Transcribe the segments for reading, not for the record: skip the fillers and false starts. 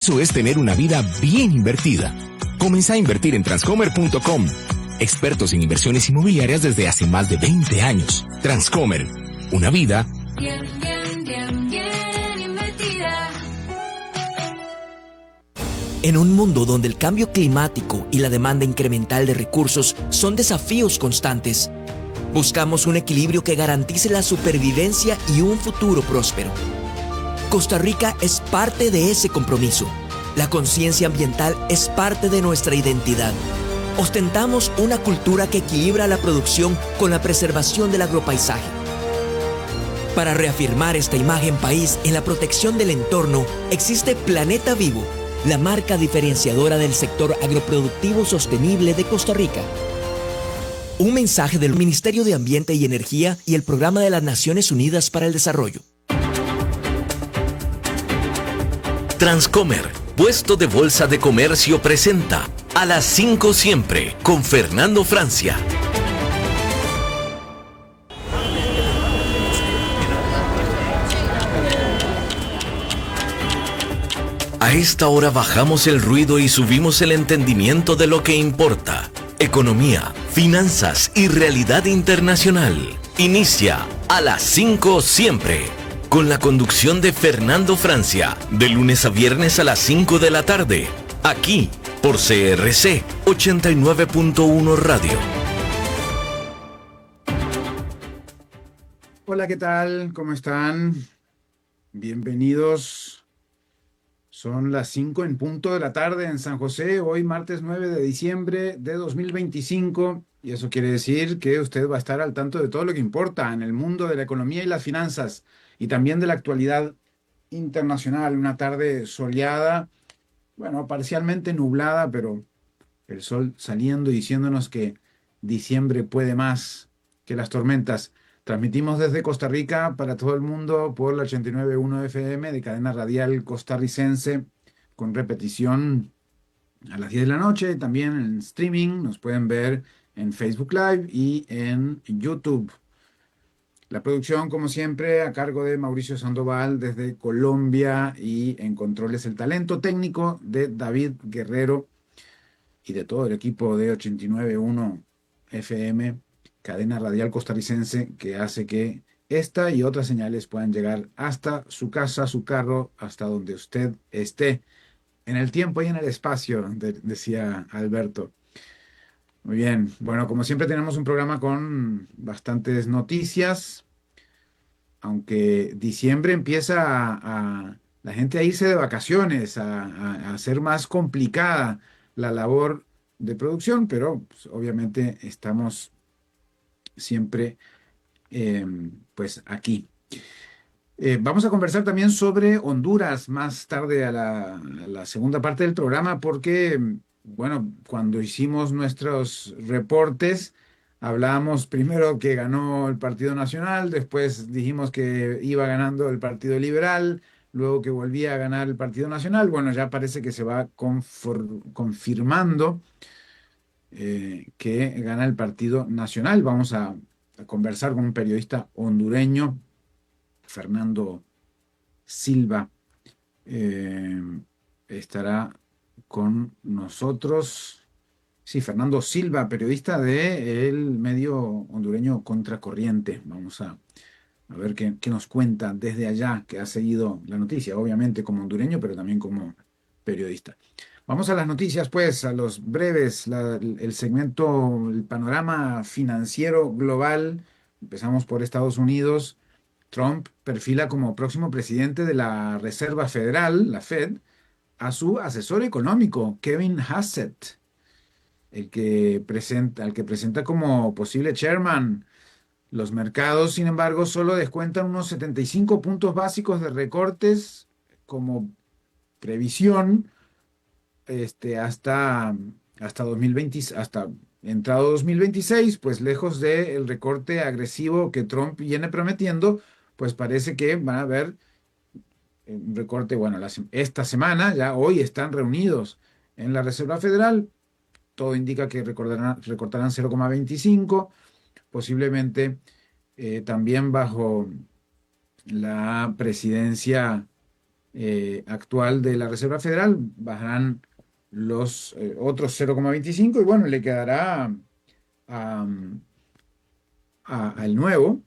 Eso es tener una vida bien invertida. Comienza a invertir en Transcomer.com. Expertos en inversiones inmobiliarias desde hace más de 20 años. Transcomer. Una vida bien invertida. En un mundo donde el cambio climático y la demanda incremental de recursos son desafíos constantes, buscamos un equilibrio que garantice la supervivencia y un futuro próspero. Costa Rica es parte de ese compromiso. La conciencia ambiental es parte de nuestra identidad. Ostentamos una cultura que equilibra la producción con la preservación del agropaisaje. Para reafirmar esta imagen país en la protección del entorno, existe Planeta Vivo, la marca diferenciadora del sector agroproductivo sostenible de Costa Rica. Un mensaje del Ministerio de Ambiente y Energía y el Programa de las Naciones Unidas para el Desarrollo. Transcomer, puesto de bolsa de comercio, presenta A las 5 siempre con Fernando Francia. A esta hora bajamos el ruido y subimos el entendimiento de lo que importa. Economía, finanzas y realidad internacional. Inicia A las 5 siempre. Con la conducción de Fernando Francia, de lunes a viernes a las 5 de la tarde, aquí por CRC 89.1 Radio. Hola, ¿qué tal? ¿Cómo están? Bienvenidos. Son las 5 en punto de la tarde en San José, hoy martes 9 de diciembre de 2025, y eso quiere decir que usted va a estar al tanto de todo lo que importa en el mundo de la economía y las finanzas, y también de la actualidad internacional. Una tarde soleada, bueno, parcialmente nublada, pero el sol saliendo y diciéndonos que diciembre puede más que las tormentas. Transmitimos desde Costa Rica para todo el mundo por la 89.1 FM de cadena radial costarricense, con repetición a las 10 de la noche. También en streaming nos pueden ver en Facebook Live y en YouTube. La producción, como siempre, a cargo de Mauricio Sandoval desde Colombia, y en controles el talento técnico de David Guerrero y de todo el equipo de 89.1 FM, cadena radial costarricense, que hace que esta y otras señales puedan llegar hasta su casa, su carro, hasta donde usted esté, en el tiempo y en el espacio, decía Alberto. Muy bien, bueno, como siempre tenemos un programa con bastantes noticias, aunque diciembre empieza a la gente a irse de vacaciones, a hacer más complicada la labor de producción, pero pues, obviamente estamos siempre pues aquí. Vamos a conversar también sobre Honduras más tarde a la segunda parte del programa, porque, bueno, cuando hicimos nuestros reportes, hablábamos primero que ganó el Partido Nacional, después dijimos que iba ganando el Partido Liberal, luego que volvía a ganar el Partido Nacional. Bueno, ya parece que se va confirmando que gana el Partido Nacional. Vamos a conversar con un periodista hondureño, Fernando Silva. Estará con nosotros. Sí, Fernando Silva, periodista del medio hondureño Contracorriente. Vamos a ver qué nos cuenta desde allá, que ha seguido la noticia, obviamente como hondureño, pero también como periodista. Vamos a las noticias, pues, a los breves, el segmento, el panorama financiero global. Empezamos por Estados Unidos. Trump perfila como próximo presidente de la Reserva Federal, la Fed, a su asesor económico, Kevin Hassett, al que presenta como posible chairman. Los mercados, sin embargo, solo descuentan unos 75 puntos básicos de recortes como previsión hasta 2020, hasta entrado 2026, pues lejos del recorte agresivo que Trump viene prometiendo, pues parece que van a haber un recorte. Bueno, esta semana, ya hoy están reunidos en la Reserva Federal. Todo indica que recortarán 0,25, posiblemente también bajo la presidencia actual de la Reserva Federal. Bajarán los otros 0,25 y bueno, le quedará al nuevo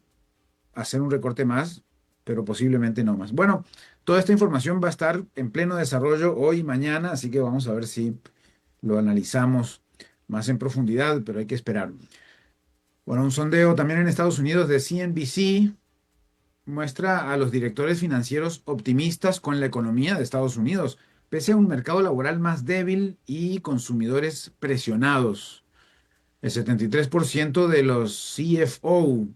hacer un recorte más, pero posiblemente no más. Bueno, toda esta información va a estar en pleno desarrollo hoy y mañana, así que vamos a ver si lo analizamos más en profundidad, pero hay que esperar. Bueno, un sondeo también en Estados Unidos de CNBC muestra a los directores financieros optimistas con la economía de Estados Unidos, pese a un mercado laboral más débil y consumidores presionados. El 73% de los CFO,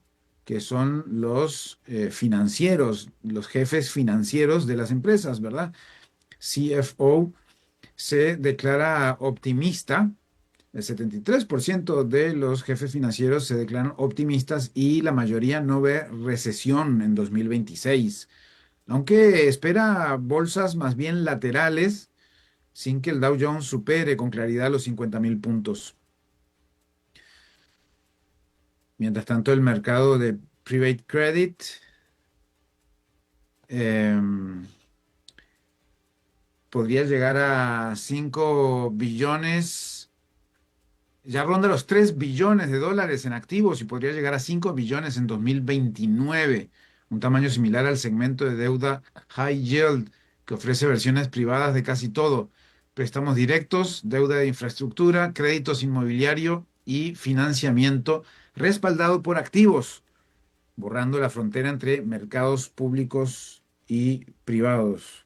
que son los financieros, los jefes financieros de las empresas, ¿verdad? CFO se declara optimista. El 73% de los jefes financieros se declaran optimistas y la mayoría no ve recesión en 2026, aunque espera bolsas más bien laterales sin que el Dow Jones supere con claridad los 50.000 puntos. Mientras tanto, el mercado de private credit podría llegar a 5 billones, ya ronda los 3 billones de dólares en activos y podría llegar a 5 billones en 2029, un tamaño similar al segmento de deuda high yield que ofrece versiones privadas de casi todo: préstamos directos, deuda de infraestructura, créditos inmobiliario y financiamiento respaldado por activos, borrando la frontera entre mercados públicos y privados.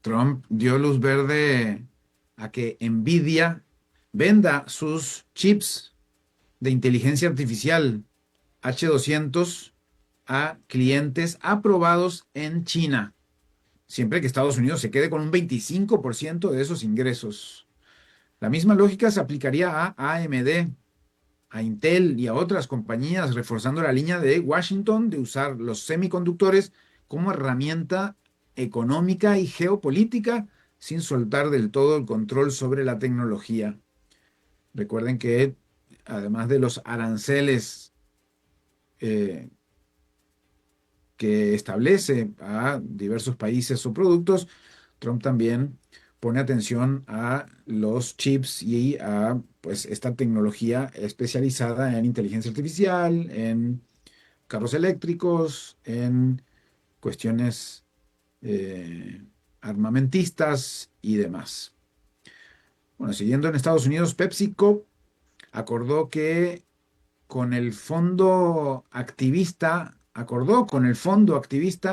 Trump dio luz verde a que Nvidia venda sus chips de inteligencia artificial H200 a clientes aprobados en China, siempre que Estados Unidos se quede con un 25% de esos ingresos. La misma lógica se aplicaría a AMD, a Intel y a otras compañías, reforzando la línea de Washington de usar los semiconductores como herramienta económica y geopolítica sin soltar del todo el control sobre la tecnología. Recuerden que además de los aranceles que establece a diversos países o productos, Trump también pone atención a los chips y a pues esta tecnología especializada en inteligencia artificial, en carros eléctricos, en cuestiones armamentistas y demás. Bueno, siguiendo en Estados Unidos, PepsiCo acordó con el fondo activista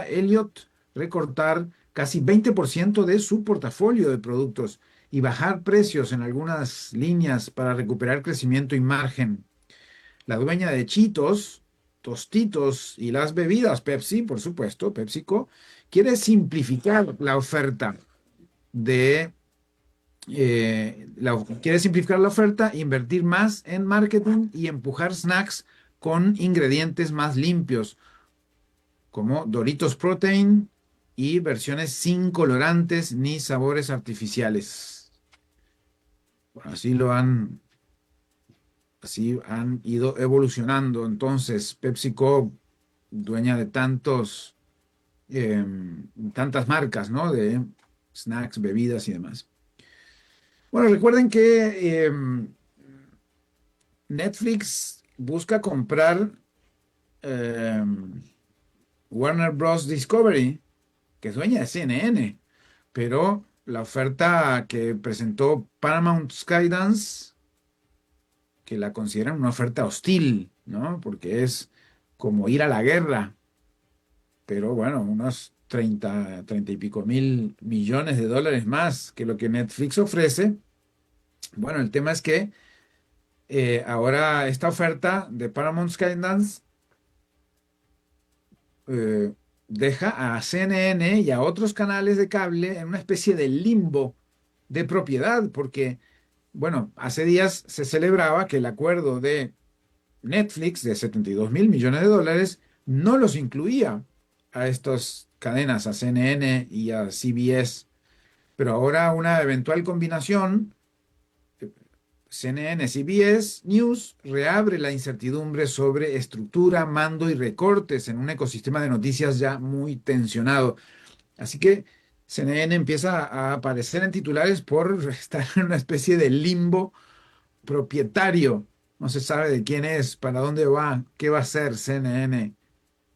Elliott recortar casi 20% de su portafolio de productos y bajar precios en algunas líneas para recuperar crecimiento y margen. La dueña de Cheetos, Tostitos y las bebidas Pepsi, por supuesto, PepsiCo, quiere simplificar la oferta invertir más en marketing y empujar snacks con ingredientes más limpios, como Doritos Protein y versiones sin colorantes ni sabores artificiales. Bueno, así han ido evolucionando. Entonces, PepsiCo, dueña de tantas marcas, ¿no? De snacks, bebidas y demás. Bueno, recuerden que Netflix busca comprar Warner Bros. Discovery, que es dueña de CNN, pero la oferta que presentó Paramount Skydance, que la consideran una oferta hostil, ¿no? Porque es como ir a la guerra, pero bueno, unos 30 y pico mil millones de dólares más que lo que Netflix ofrece. Bueno, el tema es que ahora esta oferta de Paramount Skydance deja a CNN y a otros canales de cable en una especie de limbo de propiedad, porque, bueno, hace días se celebraba que el acuerdo de Netflix de 72.000 millones de dólares no los incluía a estas cadenas, a CNN y a CBS, pero ahora una eventual combinación CNN, CBS News reabre la incertidumbre sobre estructura, mando y recortes en un ecosistema de noticias ya muy tensionado. Así que CNN empieza a aparecer en titulares por estar en una especie de limbo propietario. No se sabe de quién es, para dónde va, qué va a hacer CNN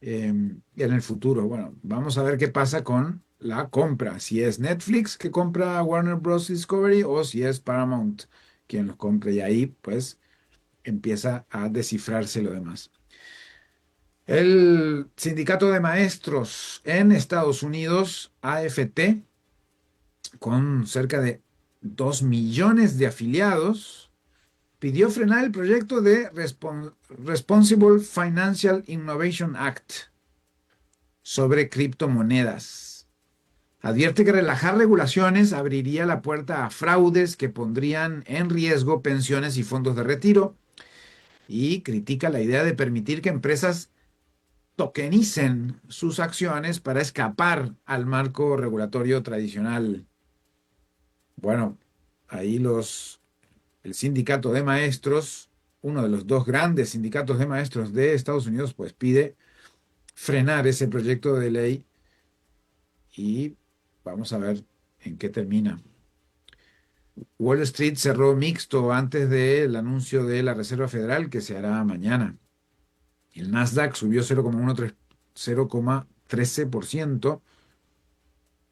en el futuro. Bueno, vamos a ver qué pasa con la compra. Si es Netflix que compra Warner Bros. Discovery o si es Paramount quien los compre. Y ahí pues empieza a descifrarse lo demás. El sindicato de maestros en Estados Unidos, AFT, con cerca de 2 millones de afiliados, pidió frenar el proyecto de Responsible Financial Innovation Act sobre criptomonedas. Advierte que relajar regulaciones abriría la puerta a fraudes que pondrían en riesgo pensiones y fondos de retiro, y critica la idea de permitir que empresas tokenicen sus acciones para escapar al marco regulatorio tradicional. Bueno, ahí el sindicato de maestros, uno de los dos grandes sindicatos de maestros de Estados Unidos, pues pide frenar ese proyecto de ley y vamos a ver en qué termina. Wall Street cerró mixto antes del anuncio de la Reserva Federal que se hará mañana. El Nasdaq subió 0,13%,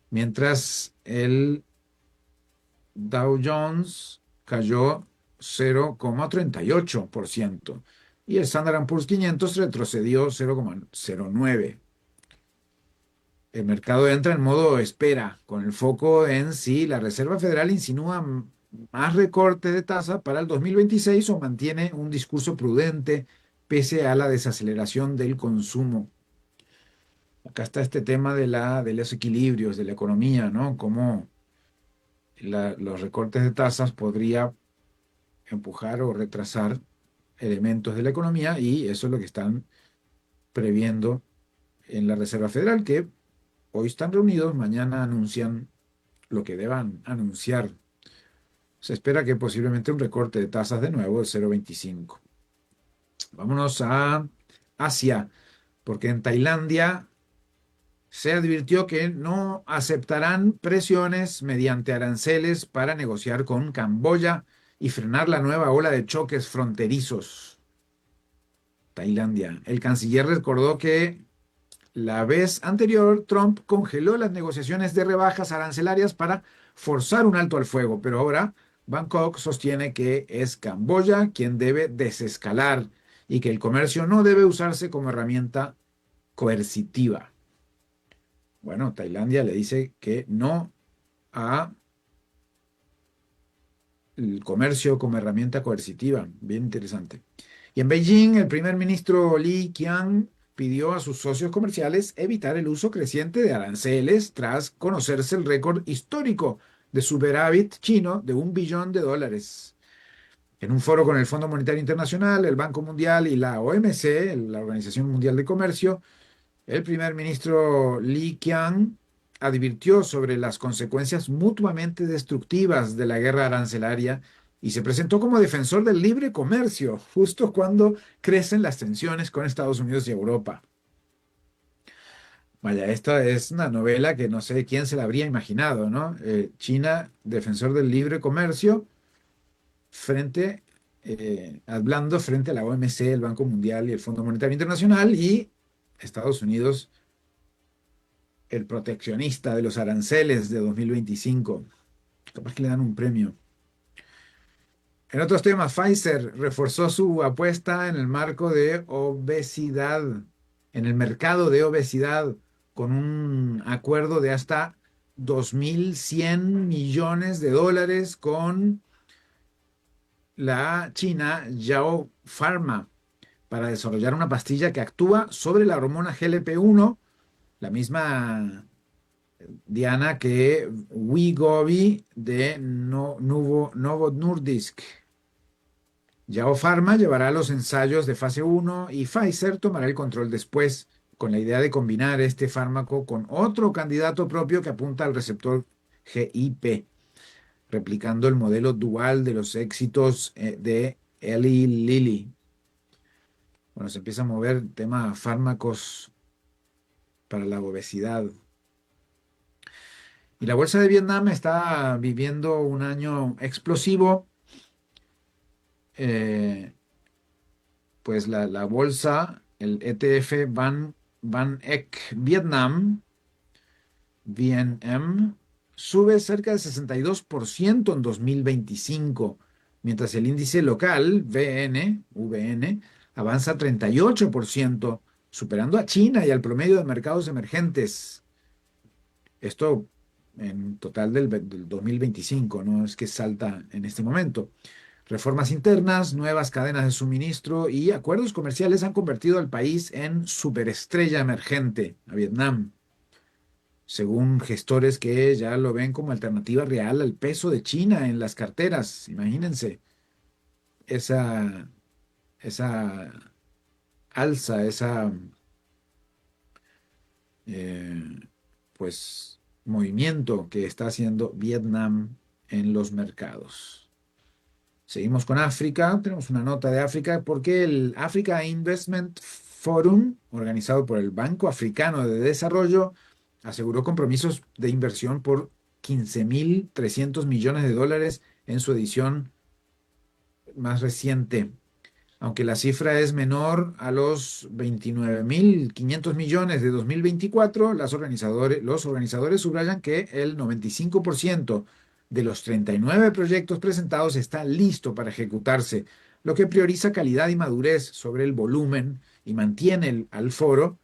mientras el Dow Jones cayó 0,38% y el Standard & Poor's 500 retrocedió 0,09%. El mercado entra en modo espera, con el foco en si la Reserva Federal insinúa más recorte de tasa para el 2026 o mantiene un discurso prudente pese a la desaceleración del consumo. Acá está este tema de los equilibrios de la economía, ¿no? Cómo los recortes de tasas podría empujar o retrasar elementos de la economía, y eso es lo que están previendo en la Reserva Federal, que hoy están reunidos, mañana anuncian lo que deban anunciar. Se espera que posiblemente un recorte de tasas de nuevo de 0,25. Vámonos a Asia, porque en Tailandia se advirtió que no aceptarán presiones mediante aranceles para negociar con Camboya y frenar la nueva ola de choques fronterizos. Tailandia. El canciller recordó que la vez anterior Trump congeló las negociaciones de rebajas arancelarias para forzar un alto al fuego, pero ahora Bangkok sostiene que es Camboya quien debe desescalar y que el comercio no debe usarse como herramienta coercitiva. Bueno, Tailandia le dice que no a el comercio como herramienta coercitiva. Bien interesante. Y en Beijing, el primer ministro Li Qiang pidió a sus socios comerciales evitar el uso creciente de aranceles tras conocerse el récord histórico de superávit chino de $1 billón. En un foro con el Fondo Monetario Internacional, el Banco Mundial y la OMC, la Organización Mundial de Comercio, el primer ministro Li Qiang advirtió sobre las consecuencias mutuamente destructivas de la guerra arancelaria y se presentó como defensor del libre comercio, justo cuando crecen las tensiones con Estados Unidos y Europa. Vaya, esta es una novela que no sé quién se la habría imaginado, ¿no? China, defensor del libre comercio, hablando frente a la OMC, el Banco Mundial y el Fondo Monetario Internacional, y Estados Unidos, el proteccionista de los aranceles de 2025. Capaz que le dan un premio. En otros temas, Pfizer reforzó su apuesta en el marco de obesidad, en el mercado de obesidad, con un acuerdo de hasta $2.100 millones con la China Yao Pharma para desarrollar una pastilla que actúa sobre la hormona GLP-1, la misma diana que Wegovy de Novo Nordisk. Yao Pharma llevará los ensayos de fase 1 y Pfizer tomará el control después, con la idea de combinar este fármaco con otro candidato propio que apunta al receptor GIP. replicando el modelo dual de los éxitos de Eli Lilly. Bueno, se empieza a mover el tema fármacos para la obesidad. Y la bolsa de Vietnam está viviendo un año explosivo. Pues la bolsa, el ETF Van Eck Vietnam, VNM, sube cerca del 62% en 2025, mientras el índice local, VN, avanza 38%, superando a China y al promedio de mercados emergentes. Esto en total del 2025, no es que salta en este momento. Reformas internas, nuevas cadenas de suministro y acuerdos comerciales han convertido al país en superestrella emergente, a Vietnam, según gestores que ya lo ven como alternativa real al peso de China en las carteras. Imagínense esa alza, pues movimiento que está haciendo Vietnam en los mercados. Seguimos con África, tenemos una nota de África porque el Africa Investment Forum, organizado por el Banco Africano de Desarrollo, aseguró compromisos de inversión por 15.300 millones de dólares en su edición más reciente. Aunque la cifra es menor a los 29.500 millones de 2024, los organizadores subrayan que el 95% de los 39 proyectos presentados está listo para ejecutarse, lo que prioriza calidad y madurez sobre el volumen y mantiene al foro,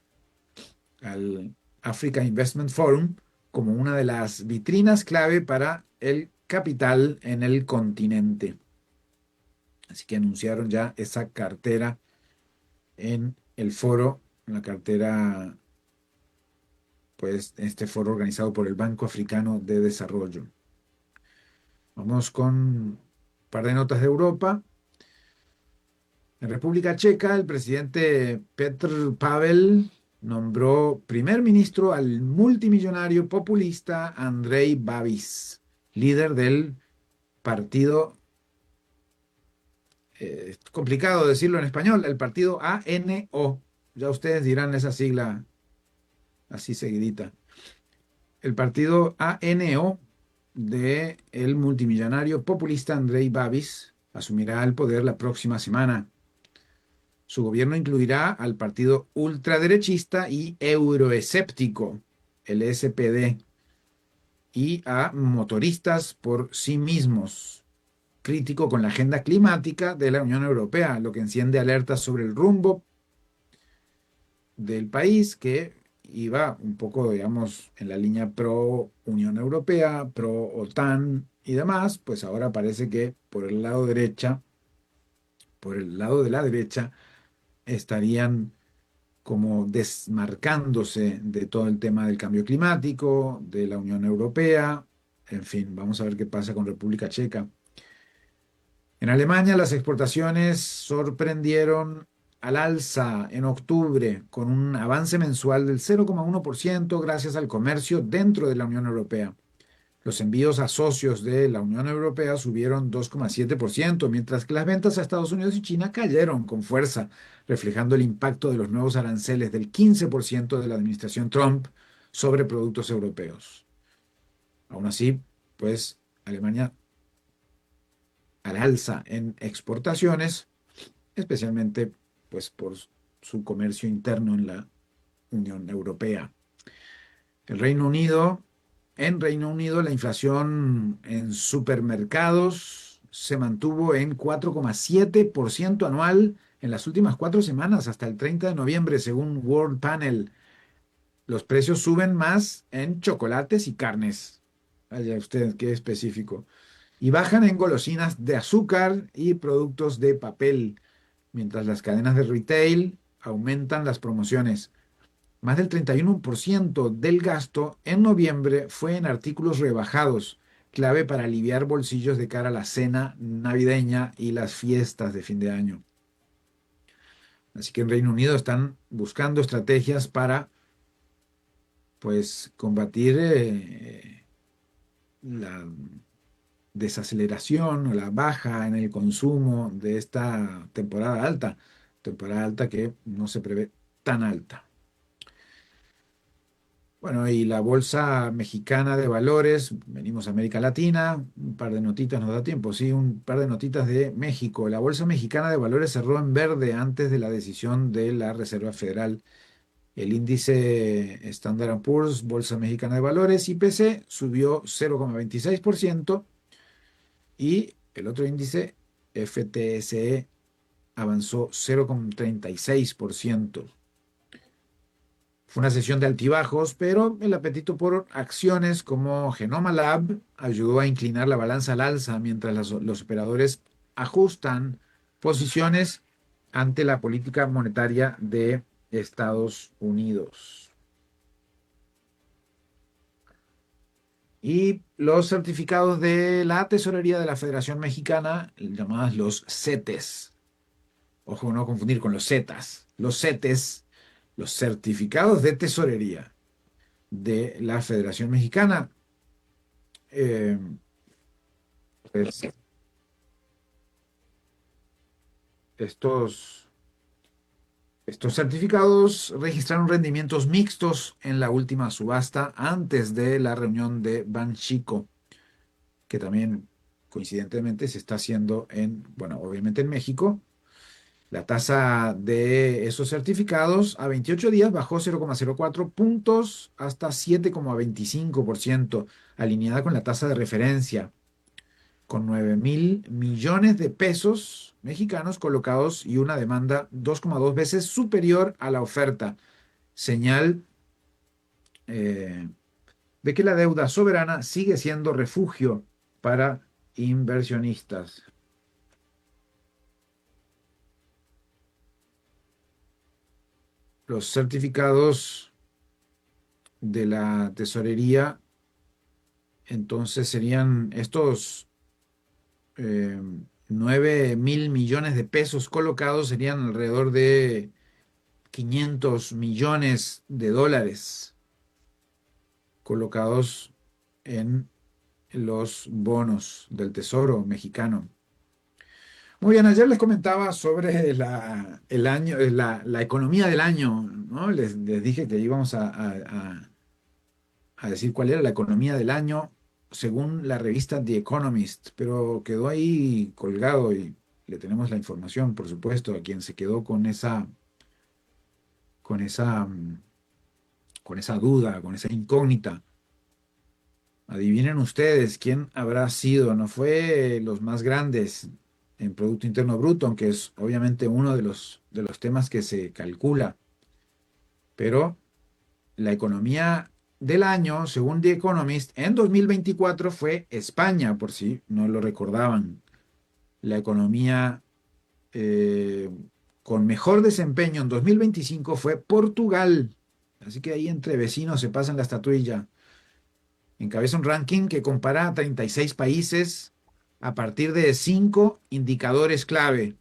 al Africa Investment Forum, como una de las vitrinas clave para el capital en el continente. Así que anunciaron ya esa cartera en el foro, la cartera, pues este foro organizado por el Banco Africano de Desarrollo. Vamos con un par de notas de Europa. En República Checa, el presidente Petr Pavel nombró primer ministro al multimillonario populista Andrej Babis, líder del partido, es complicado decirlo en español, el partido ANO. Ya ustedes dirán esa sigla así seguidita. El partido ANO de el multimillonario populista Andrej Babis asumirá el poder la próxima semana. Su gobierno incluirá al partido ultraderechista y euroescéptico, el SPD, y a motoristas por sí mismos, crítico con la agenda climática de la Unión Europea, lo que enciende alertas sobre el rumbo del país que iba un poco, digamos, en la línea pro Unión Europea, pro OTAN y demás, pues ahora parece que por el lado de la derecha, estarían como desmarcándose de todo el tema del cambio climático, de la Unión Europea. En fin, vamos a ver qué pasa con República Checa. En Alemania, las exportaciones sorprendieron al alza en octubre, con un avance mensual del 0,1% gracias al comercio dentro de la Unión Europea. Los envíos a socios de la Unión Europea subieron 2,7%, mientras que las ventas a Estados Unidos y China cayeron con fuerza, reflejando el impacto de los nuevos aranceles del 15% de la administración Trump sobre productos europeos. Aún así, pues Alemania al alza en exportaciones, especialmente pues por su comercio interno en la Unión Europea. En Reino Unido, la inflación en supermercados se mantuvo en 4,7% anual en las últimas 4 semanas hasta el 30 de noviembre, según World Panel. Los precios suben más en chocolates y carnes. Vaya usted, qué específico. Y bajan en golosinas de azúcar y productos de papel, mientras las cadenas de retail aumentan las promociones. Más del 31% del gasto en noviembre fue en artículos rebajados, clave para aliviar bolsillos de cara a la cena navideña y las fiestas de fin de año. Así que en Reino Unido están buscando estrategias para, pues, combatir desaceleración o la baja en el consumo de esta temporada alta que no se prevé tan alta. Bueno, y la Bolsa Mexicana de Valores, venimos a América Latina, un par de notitas nos da tiempo, sí, un par de notitas de México. La Bolsa Mexicana de Valores cerró en verde antes de la decisión de la Reserva Federal. El índice Standard Poor's, Bolsa Mexicana de Valores, IPC, subió 0,26% y el otro índice, FTSE, avanzó 0,36%. Fue una sesión de altibajos, pero el apetito por acciones como Genoma Lab ayudó a inclinar la balanza al alza mientras los operadores ajustan posiciones ante la política monetaria de Estados Unidos. Y los certificados de la Tesorería de la Federación Mexicana, llamadas los CETES. Ojo, no confundir con los Zetas. Los CETES, los certificados de tesorería de la Federación Mexicana. Eh, pues, estos certificados registraron rendimientos mixtos en la última subasta antes de la reunión de Banxico, que también coincidentemente se está haciendo bueno, obviamente en México. La tasa de esos certificados a 28 días bajó 0,04 puntos hasta 7,25%, alineada con la tasa de referencia, con 9.000 millones de pesos mexicanos colocados y una demanda 2,2 veces superior a la oferta, señal de que la deuda soberana sigue siendo refugio para inversionistas. Los certificados de la tesorería, entonces serían estos 9.000 millones de pesos colocados, serían alrededor de 500 millones de dólares colocados en los bonos del Tesoro mexicano. Muy bien, ayer les comentaba sobre la economía del año, ¿no? Les dije que íbamos a decir cuál era la economía del año según la revista The Economist, pero quedó ahí colgado y le tenemos la información, por supuesto, a quien se quedó con esa, mm, con esa duda, con esa incógnita. Adivinen ustedes quién habrá sido. No fue los más grandes en Producto Interno Bruto, aunque es obviamente uno de los temas que se calcula. Pero la economía del año, según The Economist, en 2024 fue España, por si no lo recordaban. La economía con mejor desempeño en 2025 fue Portugal. Así que ahí entre vecinos se pasan la estatuilla. Encabeza un ranking que compara a 36 países a partir de 5 indicadores clave: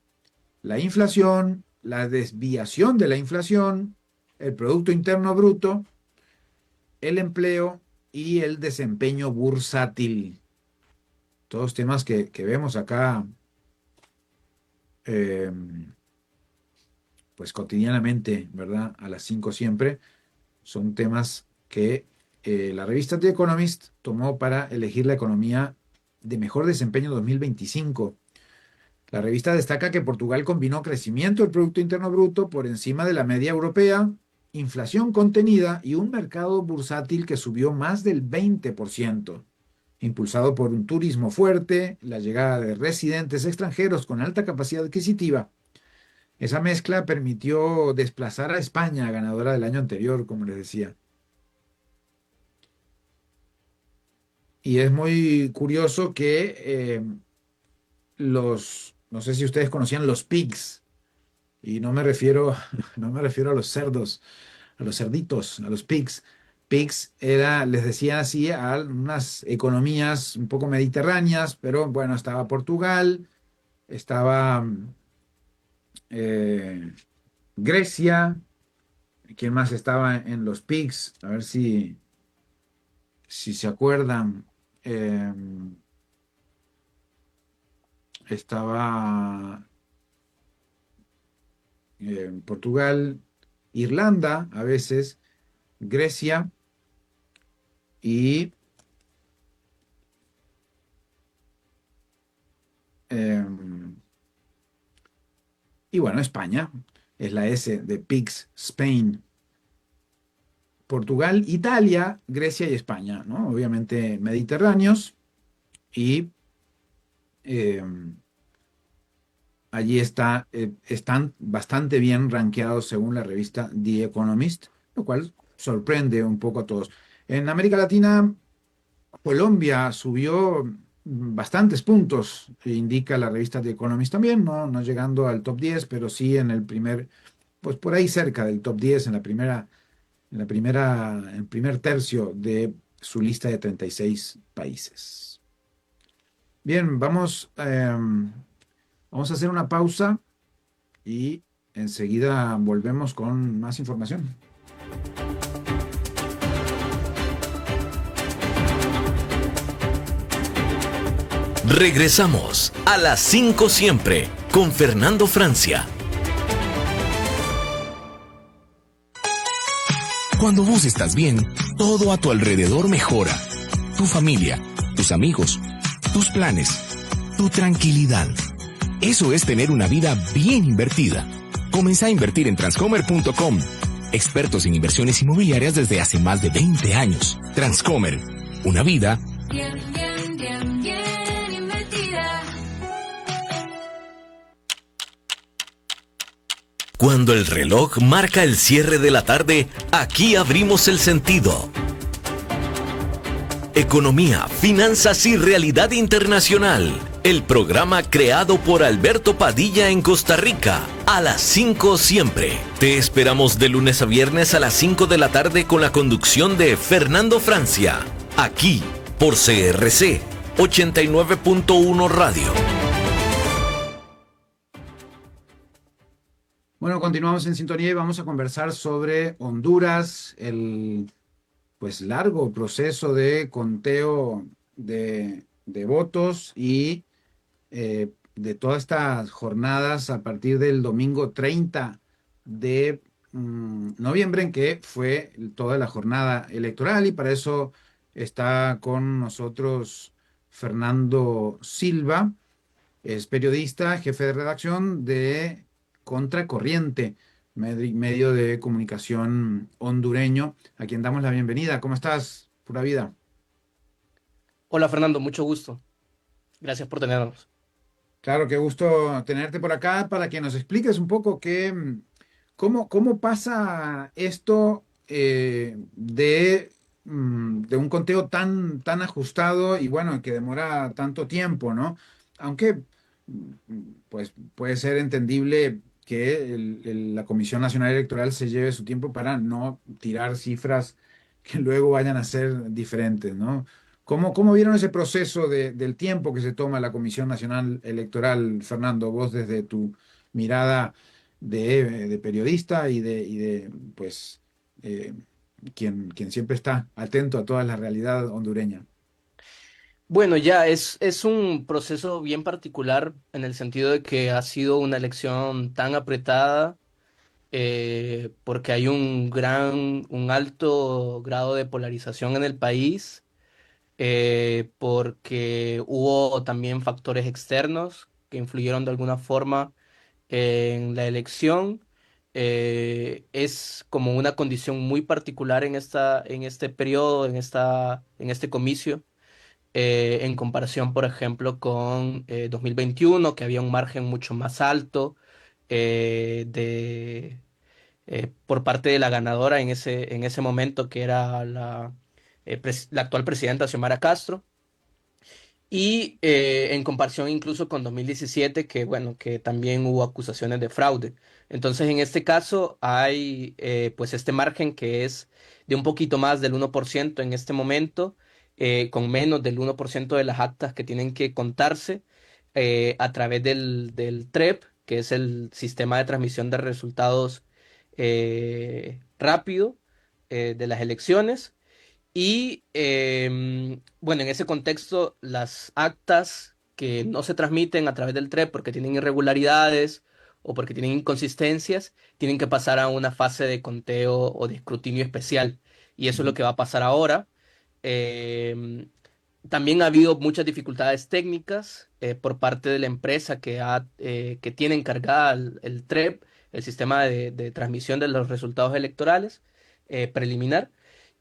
la inflación, la desviación de la inflación, el Producto Interno Bruto, el empleo y el desempeño bursátil. Todos temas que vemos acá pues cotidianamente, ¿verdad? A las 5 siempre. Son temas que la revista The Economist tomó para elegir la economía de mejor desempeño 2025. La revista destaca que Portugal combinó crecimiento del Producto Interno Bruto por encima de la media europea, inflación contenida y un mercado bursátil que subió más del 20%, impulsado por un turismo fuerte, la llegada de residentes extranjeros con alta capacidad adquisitiva. Esa mezcla permitió desplazar a España, ganadora del año anterior, como les decía. Y es muy curioso que no sé si ustedes conocían los pigs, y no me refiero, no me refiero a los cerdos, a los cerditos, a los pigs. Pigs les decía así a unas economías un poco mediterráneas, pero bueno, estaba Portugal, estaba Grecia. ¿Quién más estaba en los pigs? A ver si se acuerdan. estaba Portugal, Irlanda a veces, Grecia y, em, y bueno, España. Es la S de Pigs, Spain. Portugal, Italia, Grecia y España, ¿no? Obviamente mediterráneos y em, allí están bastante bien rankeados según la revista The Economist, lo cual sorprende un poco a todos. En América Latina, Colombia subió bastantes puntos, indica la revista The Economist también, ¿no? No llegando al top 10, pero sí en el primer, pues por ahí cerca del top 10, en el primer tercio de su lista de 36 países. Bien, vamos a hacer una pausa y enseguida volvemos con más información. Regresamos a las 5 siempre con Fernando Francia. Cuando vos estás bien, todo a tu alrededor mejora. Tu familia, tus amigos, tus planes, tu tranquilidad. Eso es tener una vida bien invertida. Comenzá a invertir en Transcomer.com. Expertos en inversiones inmobiliarias desde hace más de 20 años. Transcomer. Una vida bien invertida. Cuando el reloj marca el cierre de la tarde, aquí abrimos el sentido. Economía, finanzas y realidad internacional. El programa creado por Alberto Padilla en Costa Rica. A las 5 siempre. Te esperamos de lunes a viernes a las 5 de la tarde con la conducción de Fernando Francia. Aquí, por CRC 89.1 Radio. Bueno, continuamos en sintonía y vamos a conversar sobre Honduras, el pues largo proceso de conteo de votos y de todas estas jornadas a partir del domingo 30 de noviembre, en que fue toda la jornada electoral, y para eso está con nosotros Fernando Silva, es periodista, jefe de redacción de Contracorriente, medio de comunicación hondureño, a quien damos la bienvenida. ¿Cómo estás? Pura vida. Hola Fernando, mucho gusto. Gracias por tenernos. Claro, qué gusto tenerte por acá para que nos expliques un poco cómo pasa esto de un conteo tan ajustado y bueno, que demora tanto tiempo, ¿no? Aunque pues puede ser entendible que la Comisión Nacional Electoral se lleve su tiempo para no tirar cifras que luego vayan a ser diferentes, ¿no? ¿Cómo vieron ese proceso del tiempo que se toma la Comisión Nacional Electoral, Fernando? Vos desde tu mirada de periodista y de pues, eh, quien siempre está atento a toda la realidad hondureña. Bueno, ya es un proceso bien particular en el sentido de que ha sido una elección tan apretada porque hay un alto grado de polarización en el país, porque hubo también factores externos que influyeron de alguna forma en la elección. Es como una condición muy particular en este periodo, en este comicio, en comparación, por ejemplo, con 2021, que había un margen mucho más alto por parte de la ganadora en ese momento, que era la actual presidenta Xiomara Castro. Y en comparación incluso con 2017, que bueno, que también hubo acusaciones de fraude. Entonces, en este caso hay pues este margen que es de un poquito más del 1% en este momento, con menos del 1% de las actas que tienen que contarse a través del TREP, que es el sistema de transmisión de resultados rápido de las elecciones. Y bueno, en ese contexto, las actas que no se transmiten a través del TREP porque tienen irregularidades o porque tienen inconsistencias, tienen que pasar a una fase de conteo o de escrutinio especial. Y eso es lo que va a pasar ahora. Em, También ha habido muchas dificultades técnicas por parte de la empresa que tiene encargada el TREP, el sistema de transmisión de los resultados electorales preliminar.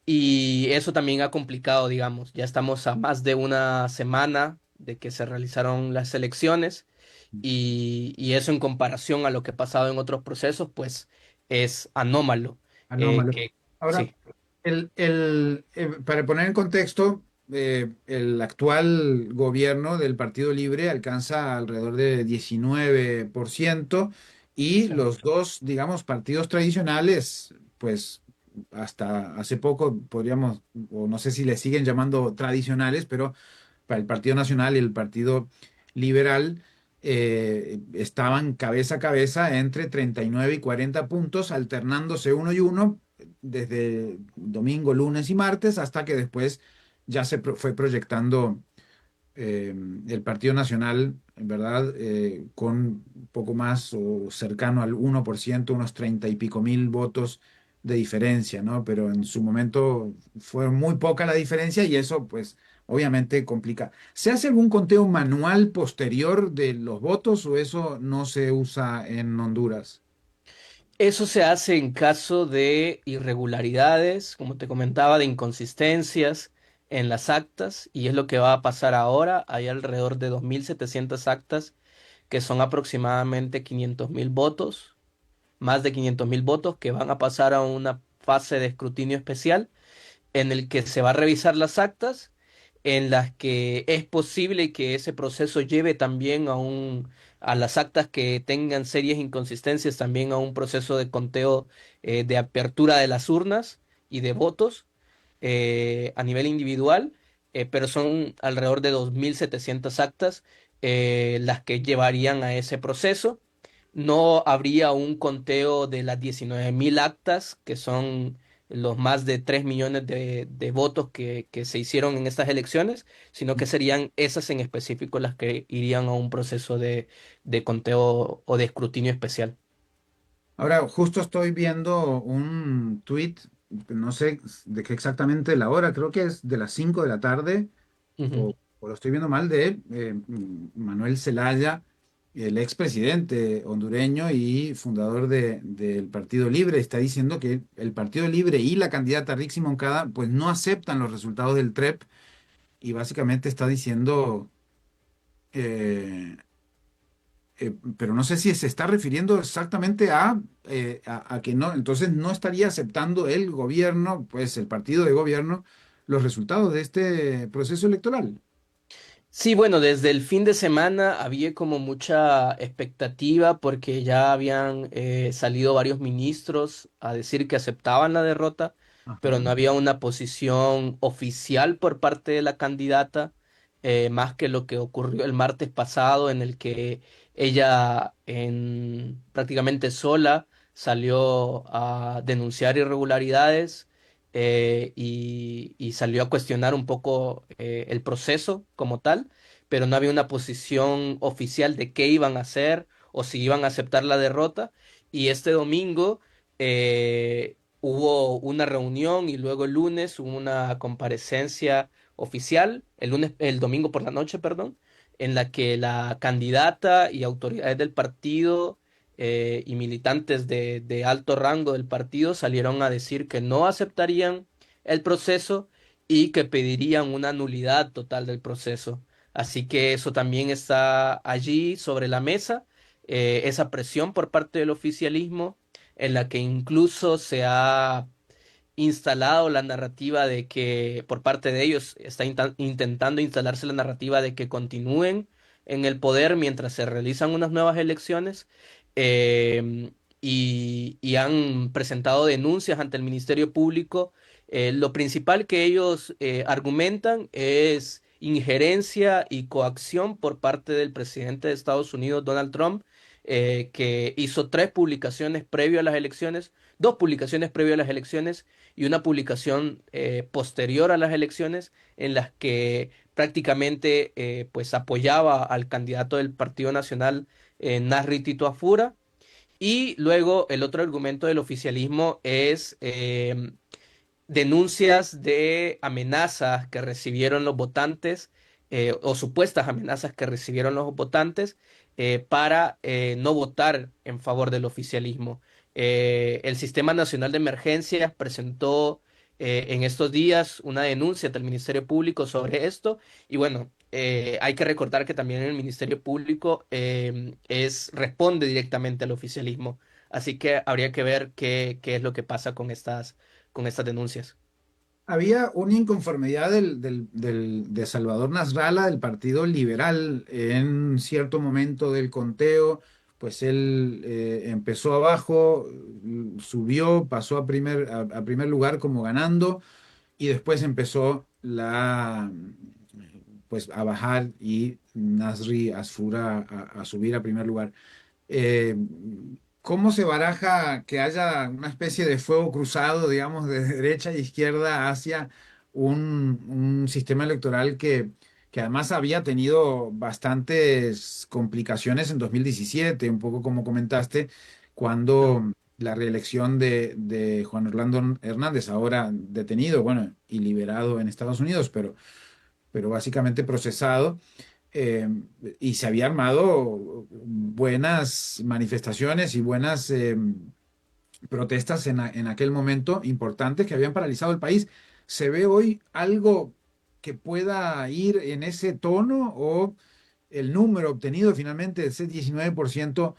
Y eso también ha complicado, digamos. Ya estamos a más de una semana de que se realizaron las elecciones y eso en comparación a lo que ha pasado en otros procesos, pues es anómalo. Anómalo. Ahora, Sí. para poner en contexto, el actual gobierno del Partido Libre alcanza alrededor de 19% y Sí. los dos, digamos, partidos tradicionales, pues hasta hace poco podríamos, o no sé si le siguen llamando tradicionales, pero para el Partido Nacional y el Partido Liberal estaban cabeza a cabeza entre 39 y 40 puntos, alternándose uno y uno desde domingo, lunes y martes, hasta que después ya fue proyectando el Partido Nacional, en verdad, con un poco más o cercano al 1%, unos 30 y pico mil votos de diferencia, ¿no? Pero en su momento fue muy poca la diferencia y eso, pues, obviamente complica. ¿Se hace algún conteo manual posterior de los votos o eso no se usa en Honduras? Eso se hace en caso de irregularidades, como te comentaba, de inconsistencias en las actas, y es lo que va a pasar ahora. Hay alrededor de 2.700 actas, que son aproximadamente 500.000 votos, más de 500.000 votos, que van a pasar a una fase de escrutinio especial en el que se va a revisar las actas, en las que es posible que ese proceso lleve también a las actas que tengan serias inconsistencias, también a un proceso de conteo de apertura de las urnas y de votos a nivel individual, pero son alrededor de 2.700 actas las que llevarían a ese proceso. No habría un conteo de las 19.000 actas, que son los más de 3 millones de votos que se hicieron en estas elecciones, sino que serían esas en específico las que irían a un proceso de conteo o de escrutinio especial. Ahora, justo estoy viendo un tweet, no sé de qué exactamente la hora, creo que es de las 5 de la tarde, Ujú. o lo estoy viendo mal, de Manuel Zelaya, el expresidente hondureño y fundador del Partido Libre. Está diciendo que el Partido Libre y la candidata Rixi Moncada pues no aceptan los resultados del TREP y básicamente está diciendo, eh, pero no sé si se está refiriendo exactamente a que no, entonces no estaría aceptando el gobierno, pues el partido de gobierno, los resultados de este proceso electoral. Sí, bueno, desde el fin de semana había como mucha expectativa porque ya habían salido varios ministros a decir que aceptaban la derrota, pero Ajá. no había una posición oficial por parte de la candidata, más que lo que ocurrió el martes pasado, en el que ella prácticamente sola salió a denunciar irregularidades y salió a cuestionar un poco el proceso como tal, pero no había una posición oficial de qué iban a hacer o si iban a aceptar la derrota. Y este domingo hubo una reunión y luego el lunes hubo una comparecencia oficial, el domingo por la noche, perdón, en la que la candidata y autoridades del partido y militantes de alto rango del partido salieron a decir que no aceptarían el proceso y que pedirían una nulidad total del proceso. Así que eso también está allí sobre la mesa, esa presión por parte del oficialismo, en la que incluso se ha instalado la narrativa de que por parte de ellos está intentando instalarse la narrativa de que continúen en el poder mientras se realizan unas nuevas elecciones, y han presentado denuncias ante el Ministerio Público. Lo principal que ellos argumentan es injerencia y coacción por parte del presidente de Estados Unidos, Donald Trump, que hizo 3 publicaciones previo a las elecciones dos publicaciones previo a las elecciones y una publicación posterior a las elecciones en las que prácticamente pues apoyaba al candidato del Partido Nacional, Nasri Tito Afura. Y luego el otro argumento del oficialismo es denuncias de amenazas que recibieron los votantes, o supuestas amenazas que recibieron los votantes, para no votar en favor del oficialismo. El Sistema Nacional de Emergencias presentó en estos días una denuncia ante el Ministerio Público sobre esto, y bueno, hay que recordar que también el Ministerio Público responde directamente al oficialismo, así que habría que ver qué es lo que pasa con estas denuncias. Había una inconformidad de Salvador Nasralla, del Partido Liberal, en cierto momento del conteo. Pues él empezó abajo, subió, pasó a primer lugar como ganando, y después empezó pues a bajar, y Nasri Asfura a subir a primer lugar. Eh, ¿Cómo se baraja que haya una especie de fuego cruzado, digamos, de derecha e izquierda hacia un sistema electoral que además había tenido bastantes complicaciones en 2017, un poco como comentaste, cuando la reelección de Juan Orlando Hernández, ahora detenido, bueno, y liberado en Estados Unidos, pero básicamente procesado, eh, y se había armado buenas manifestaciones y buenas protestas en aquel momento importantes que habían paralizado el país. ¿Se ve hoy algo que pueda ir en ese tono, o el número obtenido finalmente de ese 19%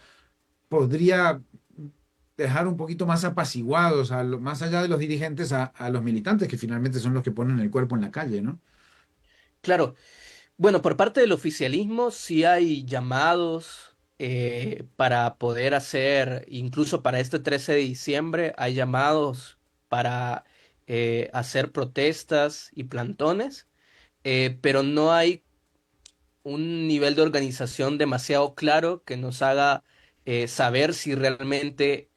podría dejar un poquito más apaciguados, más allá de los dirigentes, a los militantes, que finalmente son los que ponen el cuerpo en la calle, ¿no? Claro, bueno, por parte del oficialismo sí hay llamados para poder hacer, incluso para este 13 de diciembre, hay llamados para hacer protestas y plantones, pero no hay un nivel de organización demasiado claro que nos haga saber si realmente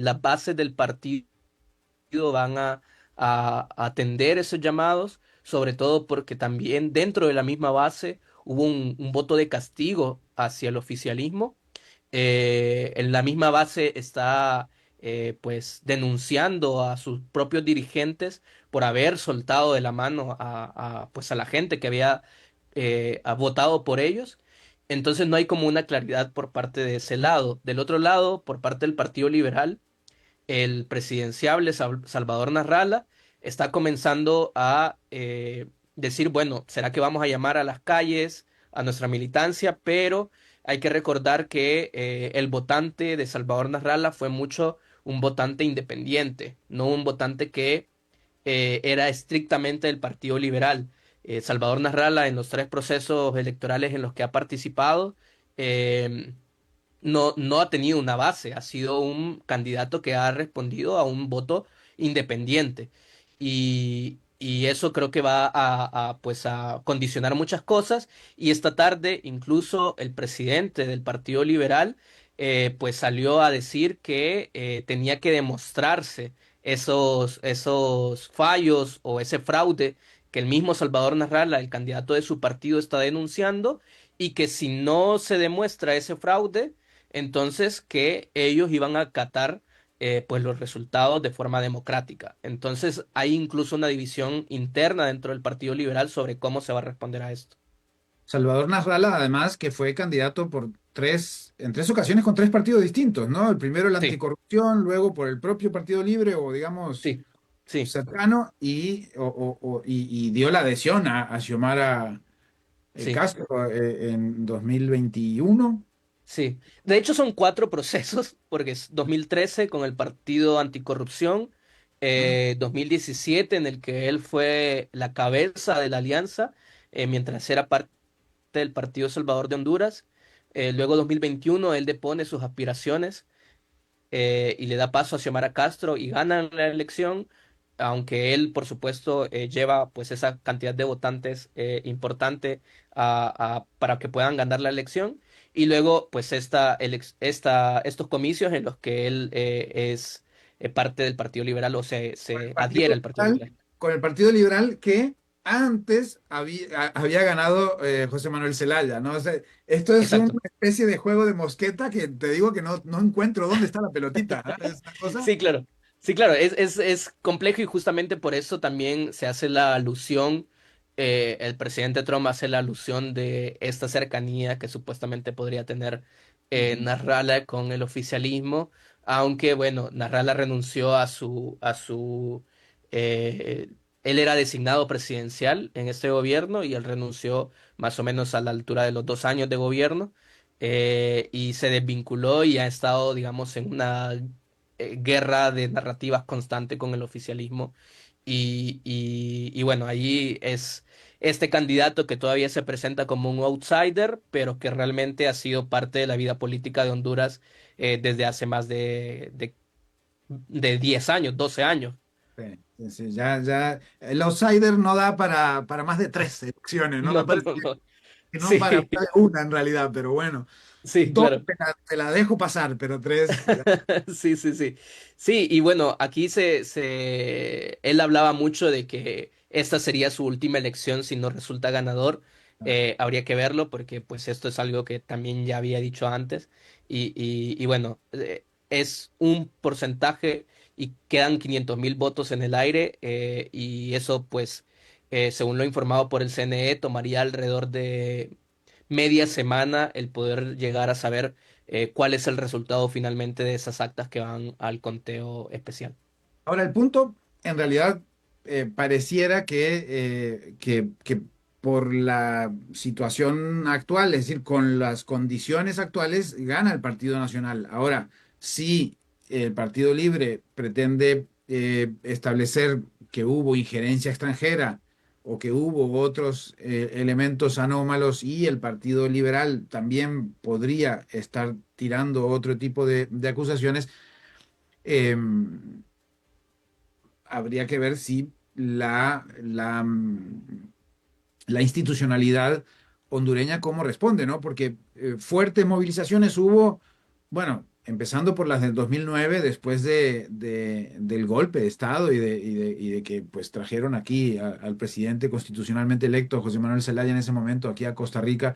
las bases del partido van a atender esos llamados, sobre todo porque también dentro de la misma base hubo un voto de castigo hacia el oficialismo. En la misma base está pues denunciando a sus propios dirigentes por haber soltado de la mano pues a la gente que había votado por ellos. Entonces no hay como una claridad por parte de ese lado. Del otro lado, por parte del Partido Liberal, el presidenciable Salvador Narrala está comenzando a decir, bueno, ¿será que vamos a llamar a las calles, a nuestra militancia? Pero hay que recordar que el votante de Salvador Narrala fue mucho un votante independiente, no un votante que era estrictamente del Partido Liberal. Salvador Narrala, en los tres procesos electorales en los que ha participado, eh, no ha tenido una base, ha sido un candidato que ha respondido a un voto independiente. Y eso creo que va pues a condicionar muchas cosas. Y esta tarde incluso el presidente del Partido Liberal pues salió a decir que tenía que demostrarse esos fallos o ese fraude que el mismo Salvador Narrala, el candidato de su partido, está denunciando, y que si no se demuestra ese fraude, entonces que ellos iban a acatar pues los resultados de forma democrática. Entonces hay incluso una división interna dentro del Partido Liberal sobre cómo se va a responder a esto. Salvador Nasralla, además, que fue candidato en tres ocasiones con tres partidos distintos, ¿no? El primero el Sí, anticorrupción, luego por el propio Partido Libre, o digamos sí, sí, cercano, y dio la adhesión a Xiomara sí, Castro en 2021. sí. De hecho son cuatro procesos, porque es 2013 con el Partido Anticorrupción, 2017 en el que él fue la cabeza de la alianza, mientras era parte del Partido Salvador de Honduras. Luego 2021 él depone sus aspiraciones y le da paso a Xiomara Castro y gana la elección, aunque él, por supuesto, lleva pues esa cantidad de votantes importante para que puedan ganar la elección. Y luego, pues estos comicios en los que él es parte del Partido Liberal o Con el se Partido adhiere al Partido Liberal, Liberal. con el Partido Liberal que antes había ganado José Manuel Zelaya, ¿no? O sea, esto es una Exacto. especie de juego de mosqueta que te digo que no encuentro dónde está la pelotita, ¿ah? Es una cosa. Sí, claro. Sí, claro, es complejo y justamente por eso también se hace la alusión, el presidente Trump hace la alusión de esta cercanía que supuestamente podría tener Ujú. Nasrallah con el oficialismo, aunque bueno, Nasrallah renunció eh, él era designado presidencial en este gobierno y él renunció más o menos a la altura de los 2 años de gobierno. Y se desvinculó y ha estado, digamos, en una guerra de narrativas constante con el oficialismo. Y bueno, ahí es este candidato que todavía se presenta como un outsider, pero que realmente ha sido parte de la vida política de Honduras desde hace más de 10 años, 12 años. Sí, sí, sí, ya, el outsider no da para más de tres elecciones, ¿no? Me No, parece no, no. que no para Sí, más de una en realidad, pero bueno, sí, dos claro. te la dejo pasar, pero tres. Sí, sí, sí. Sí, y bueno, aquí él hablaba mucho de que esta sería su última elección si no resulta ganador. Habría que verlo porque pues esto es algo que también ya había dicho antes. Y bueno, es un porcentaje y quedan 500.000 votos en el aire y eso pues, según lo informado por el CNE, tomaría alrededor de media semana el poder llegar a saber cuál es el resultado finalmente de esas actas que van al conteo especial. Ahora, el punto, en realidad, pareciera que por la situación actual, es decir, con las condiciones actuales, gana el Partido Nacional. Ahora, si el Partido Libre pretende establecer que hubo injerencia extranjera o que hubo otros elementos anómalos y el Partido Liberal también podría estar tirando otro tipo de acusaciones, habría que ver si la institucionalidad hondureña cómo responde, ¿no? Porque fuertes movilizaciones hubo, bueno, empezando por las del 2009, después del golpe de Estado y de que pues trajeron aquí al presidente constitucionalmente electo, José Manuel Zelaya, en ese momento, aquí a Costa Rica.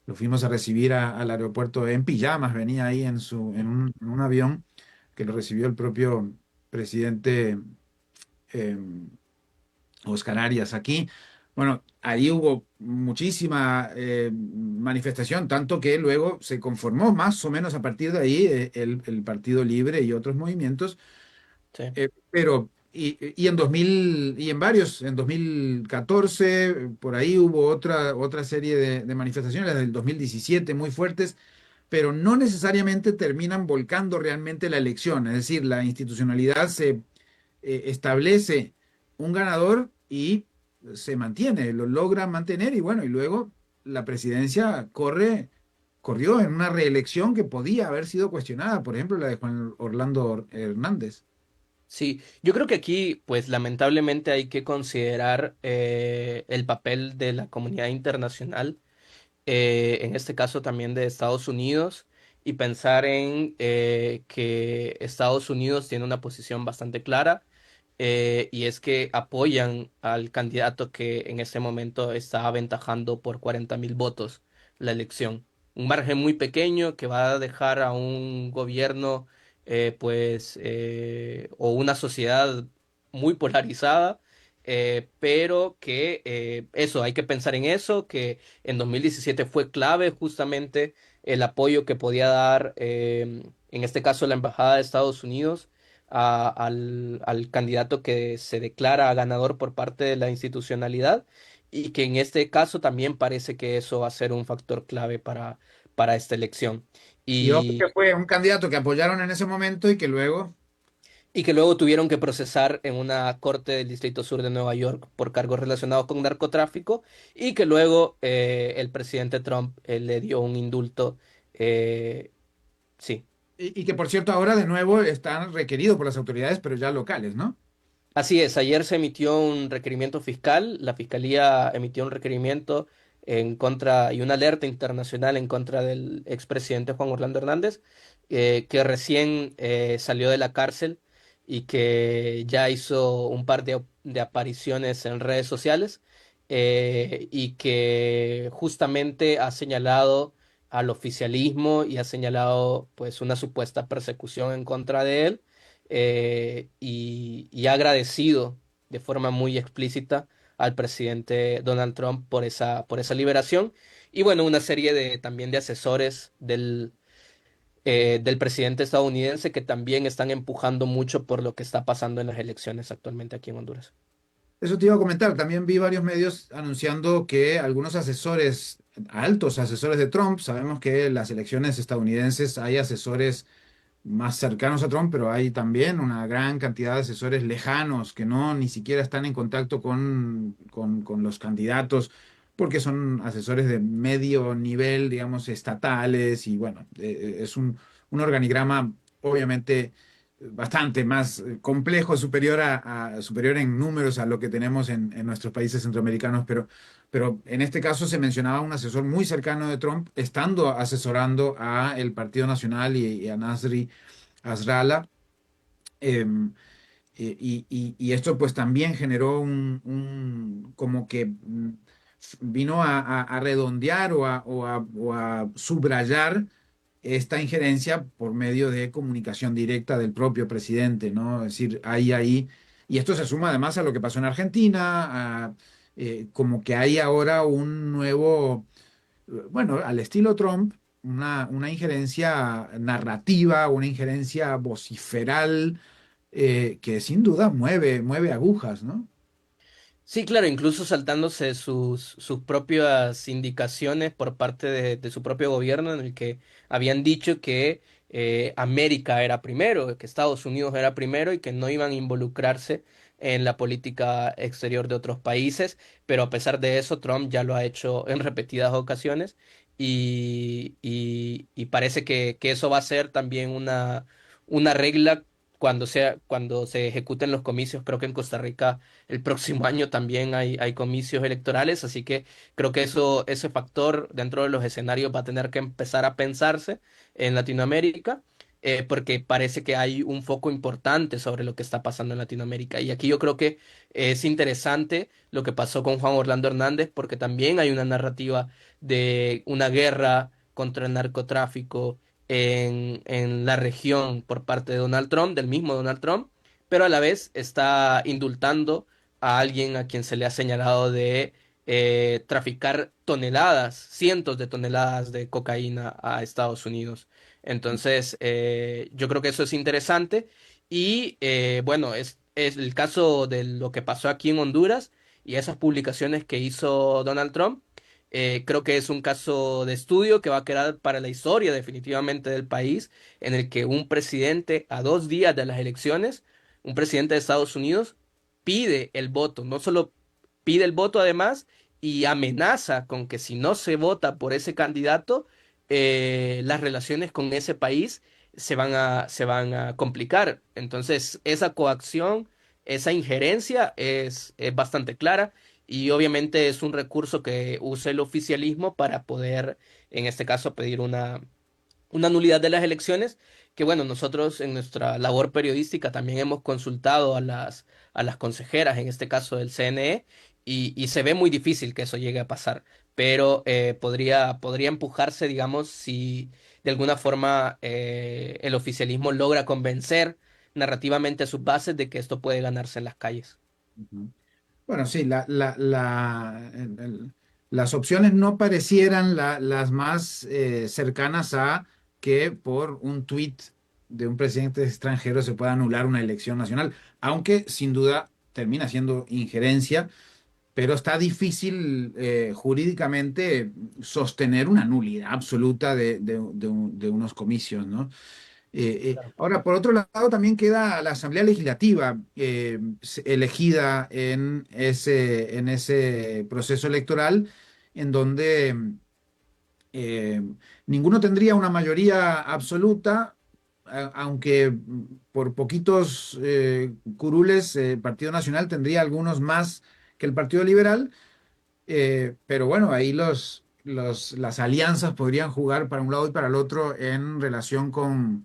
Lo fuimos a recibir al aeropuerto en pijamas, venía ahí en un avión que lo recibió el propio presidente eh, Oscar Arias aquí. Bueno, ahí hubo muchísima manifestación, tanto que luego se conformó más o menos a partir de ahí el Partido Libre y otros movimientos, Sí. pero y en 2000 y en 2014 por ahí hubo otra serie de manifestaciones, las del 2017 muy fuertes, pero no necesariamente terminan volcando realmente la elección, es decir, la institucionalidad se establece un ganador y se mantiene, lo logra mantener y bueno, y luego la presidencia corrió en una reelección que podía haber sido cuestionada, por ejemplo, la de Juan Orlando Hernández. Sí, yo creo que aquí, pues lamentablemente hay que considerar el papel de la comunidad internacional, en este caso también de Estados Unidos, y pensar en que Estados Unidos tiene una posición bastante clara, y es que apoyan al candidato que en este momento está aventajando por 40.000 votos la elección. Un margen muy pequeño que va a dejar a un gobierno, o una sociedad muy polarizada. Pero que eso, hay que pensar en eso, que en 2017 fue clave justamente el apoyo que podía dar, en este caso, la Embajada de Estados Unidos al candidato que se declara ganador por parte de la institucionalidad y que en este caso también parece que eso va a ser un factor clave para esta elección. Y ojo que Y, fue un candidato que apoyaron en ese momento y que luego, y que luego tuvieron que procesar en una corte del Distrito Sur de Nueva York por cargos relacionados con narcotráfico y que luego el presidente Trump le dio un indulto. Sí. y que por cierto ahora de nuevo están requeridos por las autoridades, pero ya locales, ¿no? Así es, ayer se emitió un requerimiento fiscal, la Fiscalía emitió un requerimiento en contra y una alerta internacional en contra del expresidente Juan Orlando Hernández, que recién salió de la cárcel y que ya hizo un par de apariciones en redes sociales, y que justamente ha señalado al oficialismo y ha señalado pues una supuesta persecución en contra de él, y ha agradecido de forma muy explícita al presidente Donald Trump por esa liberación. Y bueno, una serie de también de asesores del presidente estadounidense que también están empujando mucho por lo que está pasando en las elecciones actualmente aquí en Honduras. Eso te iba a comentar. También vi varios medios anunciando que algunos asesores, altos asesores de Trump, sabemos que en las elecciones estadounidenses hay asesores más cercanos a Trump, pero hay también una gran cantidad de asesores lejanos que no ni siquiera están en contacto con los candidatos, porque son asesores de medio nivel, digamos, estatales, y bueno, es un organigrama obviamente bastante más complejo, superior superior en números a lo que tenemos en nuestros países centroamericanos, pero en este caso se mencionaba un asesor muy cercano de Trump, estando asesorando a el Partido Nacional y a Nasri Nasrallah. em, y esto pues también generó como que vino a redondear o a subrayar esta injerencia por medio de comunicación directa del propio presidente, ¿no? Es decir, hay ahí, y esto se suma además a lo que pasó en Argentina, como que hay ahora un nuevo, bueno, al estilo Trump, una injerencia narrativa, una injerencia vociferal, que sin duda mueve agujas, ¿no? Sí, claro, incluso saltándose sus propias indicaciones por parte de su propio gobierno, en el que habían dicho que América era primero, que Estados Unidos era primero y que no iban a involucrarse en la política exterior de otros países, pero a pesar de eso, Trump ya lo ha hecho en repetidas ocasiones, y parece que eso va a ser también una regla cuando se ejecuten los comicios. Creo que en Costa Rica el próximo año también hay comicios electorales, así que creo que ese factor dentro de los escenarios va a tener que empezar a pensarse en Latinoamérica, porque parece que hay un foco importante sobre lo que está pasando en Latinoamérica. Y aquí yo creo que es interesante lo que pasó con Juan Orlando Hernández, porque también hay una narrativa de una guerra contra el narcotráfico en la región por parte de Donald Trump, del mismo Donald Trump, pero a la vez está indultando a alguien a quien se le ha señalado de traficar toneladas, cientos de toneladas de cocaína a Estados Unidos. Entonces, yo creo que eso es interesante. Y bueno, es el caso de lo que pasó aquí en Honduras y esas publicaciones que hizo Donald Trump. Creo que es un caso de estudio que va a quedar para la historia definitivamente del país, en el que un presidente a 2 días de las elecciones, un presidente de Estados Unidos, pide el voto, no solo pide el voto además, y amenaza con que si no se vota por ese candidato, las relaciones con ese país se van a complicar. Entonces, esa coacción, esa injerencia es bastante clara. Y obviamente es un recurso que usa el oficialismo para poder, en este caso, pedir una nulidad de las elecciones, que bueno, nosotros en nuestra labor periodística también hemos consultado a las consejeras, en este caso del CNE, y se ve muy difícil que eso llegue a pasar, pero podría empujarse, digamos, si de alguna forma el oficialismo logra convencer narrativamente a sus bases de que esto puede ganarse en las calles. Ujú. Bueno, sí, las opciones no parecieran las más cercanas a que por un tuit de un presidente extranjero se pueda anular una elección nacional, aunque sin duda termina siendo injerencia, pero está difícil jurídicamente sostener una nulidad absoluta de unos comicios, ¿no? Ahora, por otro lado, también queda la Asamblea Legislativa elegida en ese proceso electoral, en donde eh, ninguno tendría una mayoría absoluta, aunque por poquitos curules el Partido Nacional tendría algunos más que el Partido Liberal, pero bueno, ahí las alianzas podrían jugar para un lado y para el otro en relación con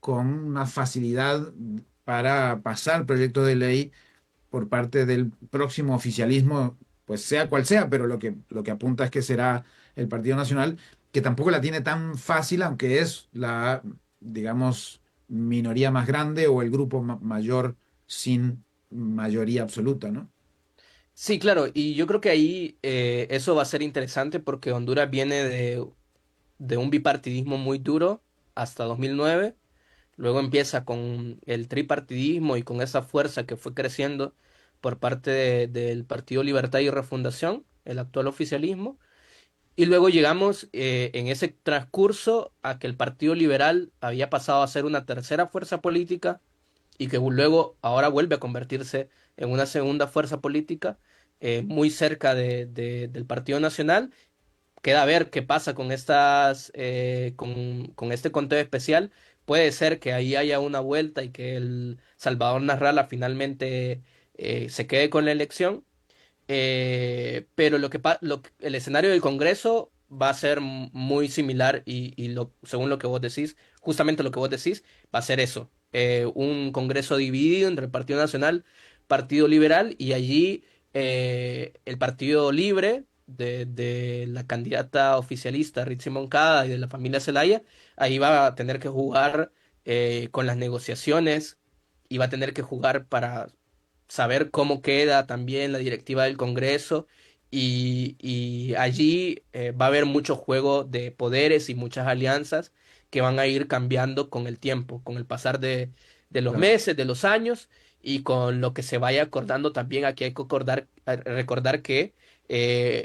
una facilidad para pasar proyecto de ley por parte del próximo oficialismo, pues sea cual sea, pero lo que apunta es que será el Partido Nacional, que tampoco la tiene tan fácil, aunque es la, digamos, minoría más grande o el grupo mayor sin mayoría absoluta, ¿no? Sí, claro, y yo creo que ahí eso va a ser interesante porque Honduras viene de un bipartidismo muy duro hasta 2009. Luego empieza con el tripartidismo y con esa fuerza que fue creciendo por parte del Partido Libertad y Refundación, el actual oficialismo. Y luego llegamos en ese transcurso a que el Partido Liberal había pasado a ser una tercera fuerza política y que luego ahora vuelve a convertirse en una segunda fuerza política muy cerca del Partido Nacional. Queda a ver qué pasa con con este conteo especial. Puede ser que ahí haya una vuelta y que el Salvador Narrala finalmente se quede con la elección. Pero el escenario del Congreso va a ser muy similar según lo que vos decís, justamente lo que vos decís, va a ser eso, un Congreso dividido entre el Partido Nacional, Partido Liberal y allí el Partido Libre de la candidata oficialista Ritzy Moncada y de la familia Zelaya, ahí va a tener que jugar con las negociaciones y va a tener que jugar para saber cómo queda también la directiva del Congreso y allí va a haber mucho juego de poderes y muchas alianzas que van a ir cambiando con el tiempo, con el pasar de los Claro. meses, de los años y con lo que se vaya acordando también. Aquí hay que recordar que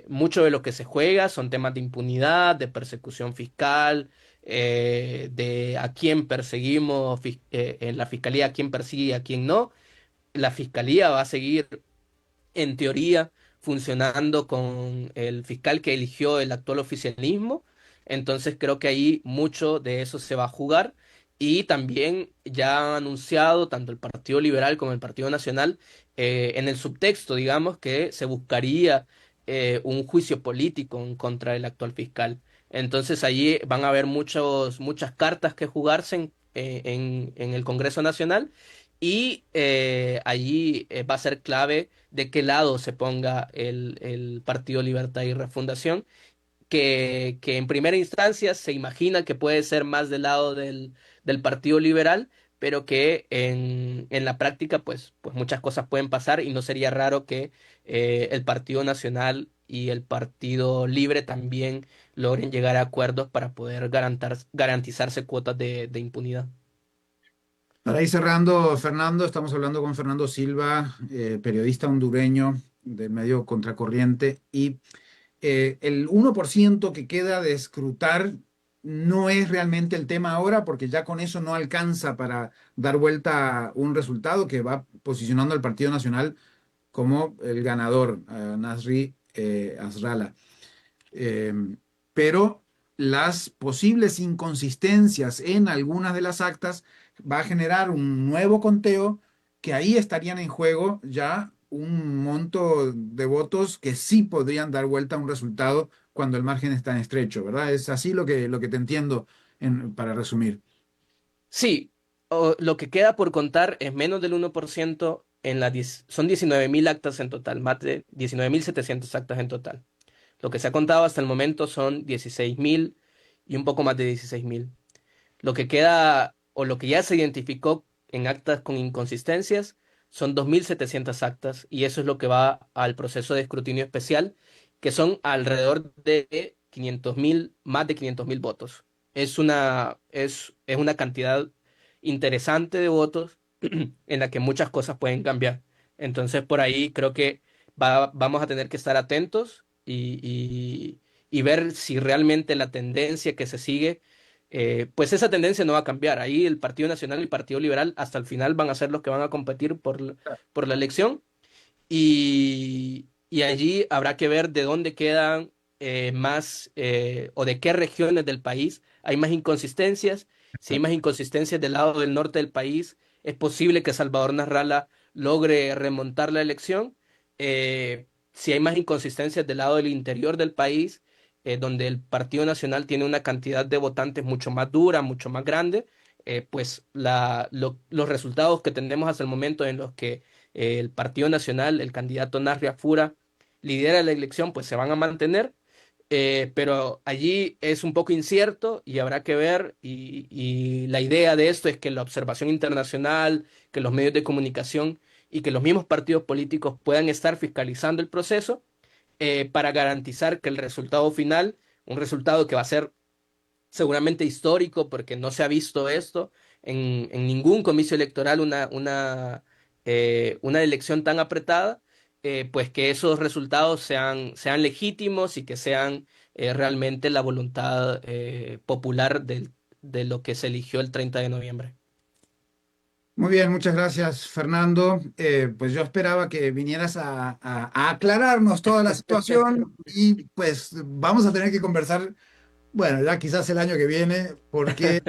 mucho de lo que se juega son temas de impunidad, de persecución fiscal, de a quién perseguimos en la fiscalía, a quién persigue y a quién no. La fiscalía va a seguir, en teoría, funcionando con el fiscal que eligió el actual oficialismo. Entonces creo que ahí mucho de eso se va a jugar. Y también ya han anunciado tanto el Partido Liberal como el Partido Nacional en el subtexto, digamos, que se buscaría un juicio político en contra del actual fiscal. Entonces allí van a haber muchas cartas que jugarse en el Congreso Nacional y allí va a ser clave de qué lado se ponga el Partido Libertad y Refundación, que en primera instancia se imagina que puede ser más del lado del Partido Liberal, pero que en la práctica pues muchas cosas pueden pasar y no sería raro que el Partido Nacional y el Partido Libre también logren llegar a acuerdos para poder garantizarse cuotas de impunidad. Para ir cerrando, Fernando, estamos hablando con Fernando Silva, periodista hondureño del medio Contracorriente, y el 1% que queda de escrutar no es realmente el tema ahora, porque ya con eso no alcanza para dar vuelta a un resultado que va posicionando al Partido Nacional como el ganador, a Nasri Nasrallah. Eh, pero las posibles inconsistencias en algunas de las actas va a generar un nuevo conteo que ahí estarían en juego ya un monto de votos que sí podrían dar vuelta a un resultado cuando el margen está en estrecho, ¿verdad? Es así lo que te entiendo para resumir. Sí, lo que queda por contar es menos del 1% son 19.000 actas en total, más de 19.700 actas en total. Lo que se ha contado hasta el momento son 16.000 y un poco más de 16.000. Lo que queda o lo que ya se identificó en actas con inconsistencias son 2.700 actas y eso es lo que va al proceso de escrutinio especial, que son alrededor de 500.000, más de 500.000 votos. Es una cantidad interesante de votos en la que muchas cosas pueden cambiar. Entonces, por ahí creo que vamos a tener que estar atentos y ver si realmente la tendencia que se sigue, pues esa tendencia no va a cambiar. Ahí el Partido Nacional y el Partido Liberal hasta el final van a ser los que van a competir por la elección y allí habrá que ver de dónde quedan más o de qué regiones del país hay más inconsistencias. Si hay más inconsistencias del lado del norte del país, es posible que Salvador Narrala logre remontar la elección. Si hay más inconsistencias del lado del interior del país, donde el Partido Nacional tiene una cantidad de votantes mucho más dura, mucho más grande, pues los resultados que tenemos hasta el momento en los que el Partido Nacional, el candidato Nasri Afura, lidera la elección, pues se van a mantener, pero allí es un poco incierto y habrá que ver, y la idea de esto es que la observación internacional, que los medios de comunicación y que los mismos partidos políticos puedan estar fiscalizando el proceso para garantizar que el resultado final, un resultado que va a ser seguramente histórico porque no se ha visto esto en ningún comicio electoral, una elección tan apretada, pues que esos resultados sean legítimos y que sean realmente la voluntad popular de lo que se eligió el 30 de noviembre. Muy bien, muchas gracias, Fernando. Pues yo esperaba que vinieras a aclararnos toda la situación y pues vamos a tener que conversar, bueno, ya quizás el año que viene, porque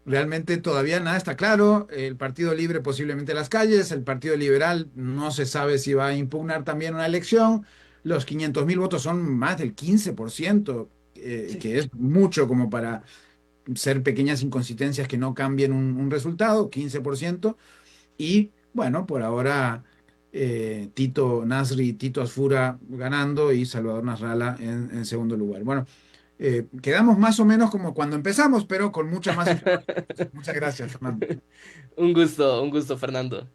realmente todavía nada está claro. El Partido Libre posiblemente en las calles, el Partido Liberal no se sabe si va a impugnar también una elección. Los 500.000 votos son más del 15%, Sí. que es mucho como para ser pequeñas inconsistencias que no cambien un resultado, 15%. Y bueno, por ahora Tito Nasri, Tito Asfura ganando y Salvador Nasralla en segundo lugar. Bueno, quedamos más o menos como cuando empezamos, pero con mucha más información. Muchas gracias, Fernando. Un gusto, Fernando.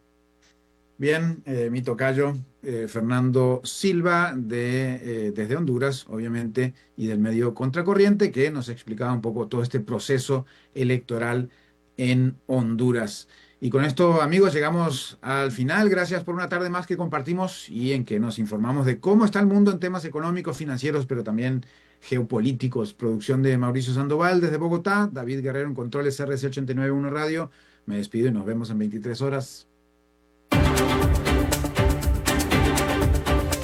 Bien, mi tocayo, Fernando Silva, desde Honduras, obviamente, y del medio Contracorriente, que nos explicaba un poco todo este proceso electoral en Honduras. Y con esto, amigos, llegamos al final. Gracias por una tarde más que compartimos y en que nos informamos de cómo está el mundo en temas económicos, financieros, pero también geopolíticos. Producción de Mauricio Sandoval desde Bogotá, David Guerrero en Controles RC 891 Radio. Me despido y nos vemos en 23 horas.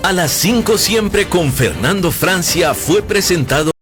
A las 5 siempre con Fernando Francia fue presentado